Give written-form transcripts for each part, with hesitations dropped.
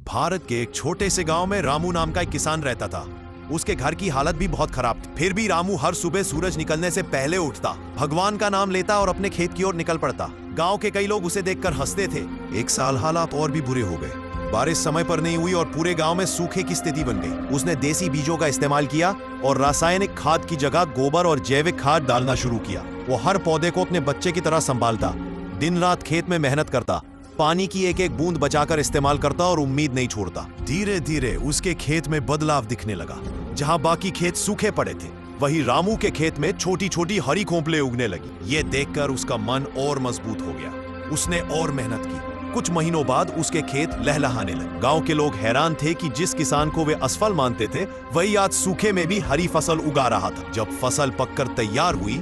भारत के एक छोटे से गांव में रामू नाम का एक किसान रहता था। उसके घर की हालत भी बहुत खराब थी। फिर भी रामू हर सुबह सूरज निकलने से पहले उठता, भगवान का नाम लेता और अपने खेत की ओर निकल पड़ता। गांव के कई लोग उसे देखकर हंसते थे। एक साल हालात और भी बुरे हो गए। बारिश समय पर नहीं हुई और पूरे गांव में सूखे की स्थिति बन गई। उसने देसी बीजों का इस्तेमाल किया और रासायनिक खाद की जगह गोबर और जैविक खाद डालना शुरू किया। वो हर पौधे को अपने बच्चे की तरह संभालता, दिन रात खेत में मेहनत करता, पानी की एक एक बूंद बचाकर इस्तेमाल करता और उम्मीद नहीं छोड़ता। धीरे धीरे उसके खेत में बदलाव दिखने लगा। जहां बाकी खेत सूखे पड़े थे, वहीं रामू के खेत में छोटी छोटी हरी खोपलें उगने लगी। ये देखकर उसका मन और मजबूत हो गया। उसने और मेहनत की। कुछ महीनों बाद उसके खेत लहलहाने लगे। गांव के लोग हैरान थे कि जिस किसान को वे असफल मानते थे, वही आज सूखे में भी हरी फसल उगा रहा था। जब फसल पककर तैयार हुई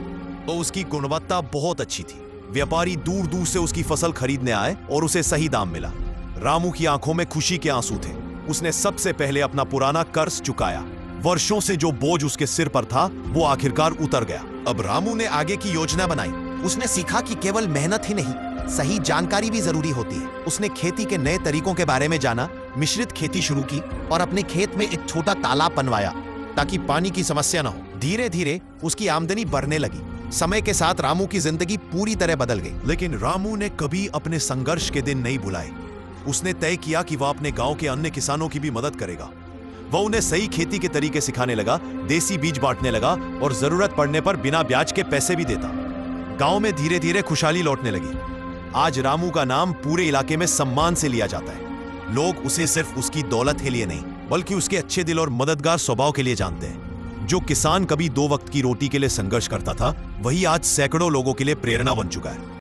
तो उसकी गुणवत्ता बहुत अच्छी थी। व्यापारी दूर दूर से उसकी फसल खरीदने आए और उसे सही दाम मिला। रामू की आंखों में खुशी के आंसू थे। उसने सबसे पहले अपना पुराना कर्ज चुकाया। वर्षों से जो बोझ उसके सिर पर था, वो आखिरकार उतर गया। अब रामू ने आगे की योजना बनाई। उसने सीखा कि केवल मेहनत ही नहीं, सही जानकारी भी जरूरी होती है। उसने खेती के नए तरीकों के बारे में जाना, मिश्रित खेती शुरू की और अपने खेत में एक छोटा तालाब बनवाया ताकि पानी की समस्या न हो। धीरे धीरे उसकी आमदनी बढ़ने लगी। समय के साथ रामू की जिंदगी पूरी तरह बदल गई। लेकिन रामू ने कभी अपने संघर्ष के दिन नहीं भुलाए। उसने तय किया कि वह अपने गांव के अन्य किसानों की भी मदद करेगा। वह उन्हें सही खेती के तरीके सिखाने लगा, देसी बीज बांटने लगा और जरूरत पड़ने पर बिना ब्याज के पैसे भी देता। गांव में धीरे धीरे खुशहाली लौटने लगी। आज रामू का नाम पूरे इलाके में सम्मान से लिया जाता है। लोग उसे सिर्फ उसकी दौलत के लिए नहीं, बल्कि उसके अच्छे दिल और मददगार स्वभाव के लिए जानते हैं। जो किसान कभी 2 वक्त की रोटी के लिए संघर्ष करता था, वही आज सैकड़ों लोगों के लिए प्रेरणा बन चुका है।